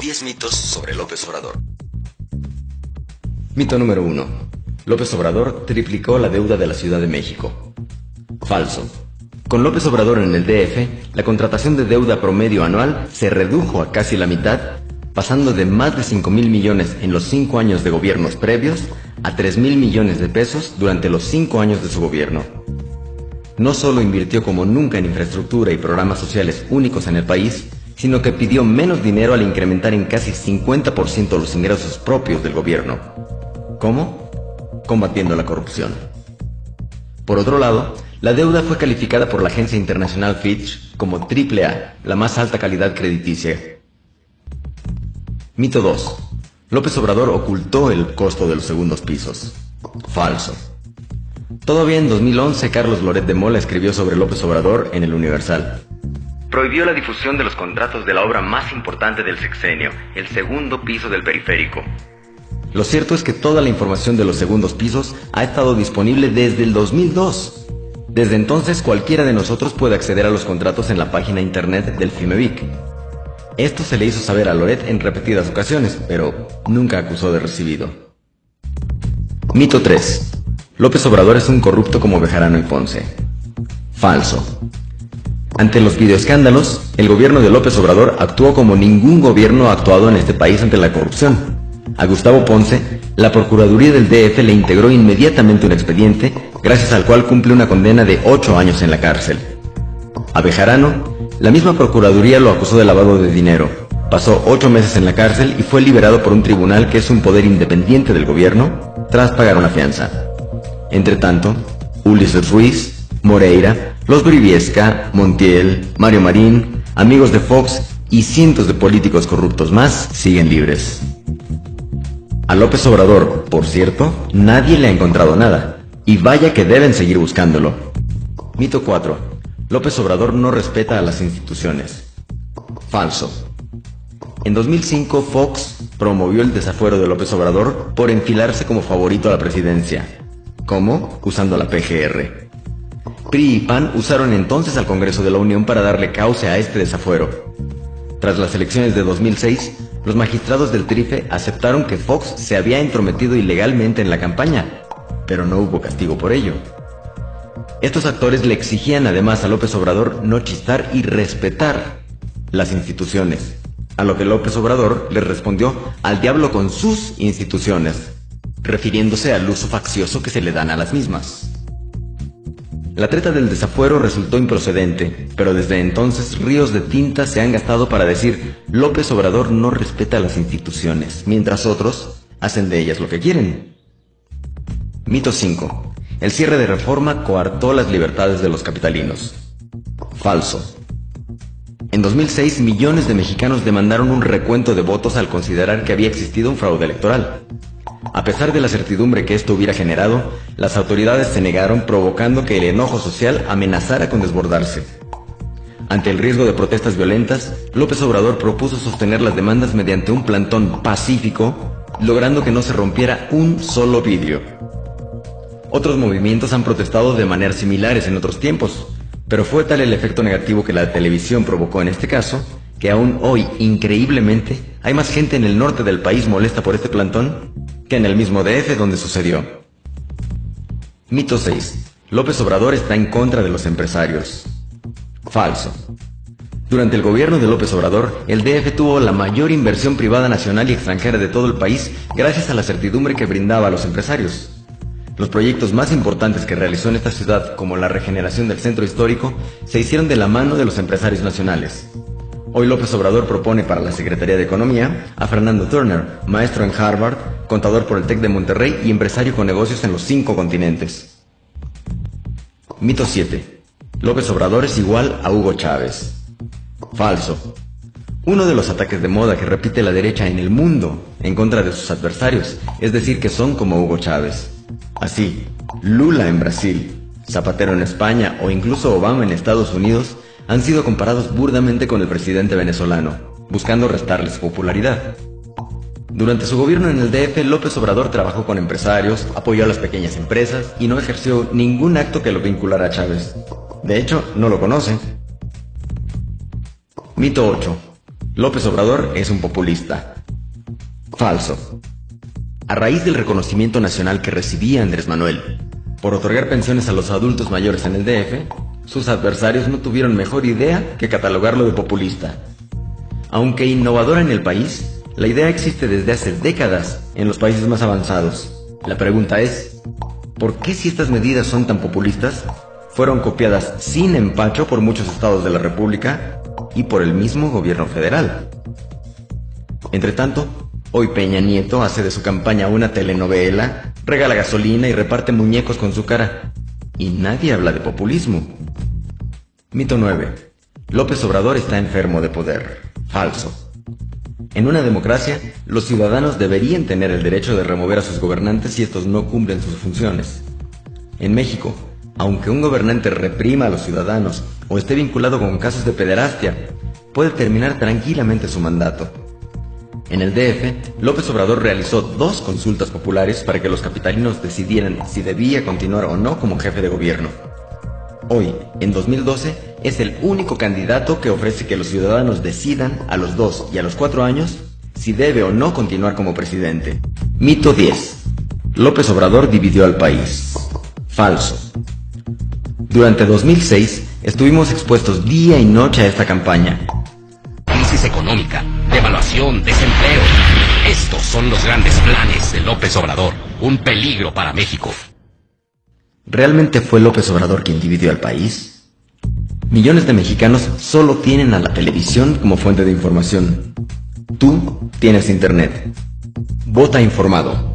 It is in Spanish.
10 mitos sobre López Obrador. Mito número 1. López Obrador triplicó la deuda de la Ciudad de México. Falso. Con López Obrador en el DF, la contratación de deuda promedio anual se redujo a casi la mitad, pasando de más de 5,000 millones en los 5 años de gobiernos previos a 3,000 millones de pesos durante los 5 años de su gobierno. No solo invirtió como nunca en infraestructura y programas sociales únicos en el país, sino que pidió menos dinero al incrementar en casi 50% los ingresos propios del gobierno. ¿Cómo? Combatiendo la corrupción. Por otro lado, la deuda fue calificada por la agencia internacional Fitch como AAA, la más alta calidad crediticia. Mito 2. López Obrador ocultó el costo de los segundos pisos. Falso. Todavía en 2011, Carlos Loret de Mola escribió sobre López Obrador en El Universal. Prohibió la difusión de los contratos de la obra más importante del sexenio, el segundo piso del periférico. Lo cierto es que toda la información de los segundos pisos ha estado disponible desde el 2002. Desde entonces, cualquiera de nosotros puede acceder a los contratos en la página internet del FIMEVIC. Esto se le hizo saber a Loret en repetidas ocasiones, pero nunca acusó de recibido. Mito 3. López Obrador es un corrupto como Bejarano y Ponce. Falso. Ante los videoescándalos, el gobierno de López Obrador actuó como ningún gobierno ha actuado en este país ante la corrupción. A Gustavo Ponce, la Procuraduría del DF le integró inmediatamente un expediente, gracias al cual cumple una condena de 8 años en la cárcel. A Bejarano, la misma Procuraduría lo acusó de lavado de dinero. Pasó 8 meses en la cárcel y fue liberado por un tribunal que es un poder independiente del gobierno, tras pagar una fianza. Entre tanto, Ulises Ruiz, Moreira, Los Briviesca, Montiel, Mario Marín, amigos de Fox y cientos de políticos corruptos más siguen libres. A López Obrador, por cierto, nadie le ha encontrado nada, y vaya que deben seguir buscándolo. Mito 4. López Obrador no respeta a las instituciones. Falso. En 2005, Fox promovió el desafuero de López Obrador por enfilarse como favorito a la presidencia. ¿Cómo? Usando la PGR. PRI y PAN usaron entonces al Congreso de la Unión para darle cauce a este desafuero. Tras las elecciones de 2006, los magistrados del TRIFE aceptaron que Fox se había entrometido ilegalmente en la campaña, pero no hubo castigo por ello. Estos actores le exigían además a López Obrador no chistar y respetar las instituciones, a lo que López Obrador les respondió: al diablo con sus instituciones, refiriéndose al uso faccioso que se le dan a las mismas. La treta del desafuero resultó improcedente, pero desde entonces ríos de tinta se han gastado para decir López Obrador no respeta las instituciones, mientras otros hacen de ellas lo que quieren. Mito 5. El cierre de Reforma coartó las libertades de los capitalinos. Falso. En 2006, millones de mexicanos demandaron un recuento de votos al considerar que había existido un fraude electoral. A pesar de la certidumbre que esto hubiera generado, las autoridades se negaron, provocando que el enojo social amenazara con desbordarse. Ante el riesgo de protestas violentas, López Obrador propuso sostener las demandas mediante un plantón pacífico, logrando que no se rompiera un solo vidrio. Otros movimientos han protestado de maneras similares en otros tiempos, pero fue tal el efecto negativo que la televisión provocó en este caso, que aún hoy, increíblemente, hay más gente en el norte del país molesta por este plantón que en el mismo DF donde sucedió. Mito 6. López Obrador está en contra de los empresarios. Falso. Durante el gobierno de López Obrador, el DF tuvo la mayor inversión privada nacional y extranjera de todo el país gracias a la certidumbre que brindaba a los empresarios. Los proyectos más importantes que realizó en esta ciudad, como la regeneración del centro histórico, se hicieron de la mano de los empresarios nacionales. Hoy López Obrador propone para la Secretaría de Economía a Fernando Turner, maestro en Harvard, contador por el TEC de Monterrey y empresario con negocios en los 5 continentes. Mito 7. López Obrador es igual a Hugo Chávez. Falso. Uno de los ataques de moda que repite la derecha en el mundo en contra de sus adversarios es decir que son como Hugo Chávez. Así, Lula en Brasil, Zapatero en España o incluso Obama en Estados Unidos han sido comparados burdamente con el presidente venezolano, buscando restarles popularidad. Durante su gobierno en el DF, López Obrador trabajó con empresarios, apoyó a las pequeñas empresas y no ejerció ningún acto que lo vinculara a Chávez. De hecho, no lo conoce. Mito 8. López Obrador es un populista. Falso. A raíz del reconocimiento nacional que recibía Andrés Manuel por otorgar pensiones a los adultos mayores en el DF, sus adversarios no tuvieron mejor idea que catalogarlo de populista. Aunque innovadora en el país, la idea existe desde hace décadas en los países más avanzados. La pregunta es, ¿por qué si estas medidas son tan populistas, fueron copiadas sin empacho por muchos estados de la República y por el mismo gobierno federal? Entretanto, hoy Peña Nieto hace de su campaña una telenovela, regala gasolina y reparte muñecos con su cara. Y nadie habla de populismo. Mito 9. López Obrador está enfermo de poder. Falso. En una democracia, los ciudadanos deberían tener el derecho de remover a sus gobernantes si estos no cumplen sus funciones. En México, aunque un gobernante reprima a los ciudadanos o esté vinculado con casos de pederastia, puede terminar tranquilamente su mandato. En el DF, López Obrador realizó 2 consultas populares para que los capitalinos decidieran si debía continuar o no como jefe de gobierno. Hoy, en 2012, es el único candidato que ofrece que los ciudadanos decidan a los 2 y a los 4 años si debe o no continuar como presidente. Mito 10. López Obrador dividió al país. Falso. Durante 2006, estuvimos expuestos día y noche a esta campaña. Crisis económica, devaluación, desempleo. Estos son los grandes planes de López Obrador. Un peligro para México. ¿Realmente fue López Obrador quien dividió al país? Millones de mexicanos solo tienen a la televisión como fuente de información. Tú tienes internet. Vota informado.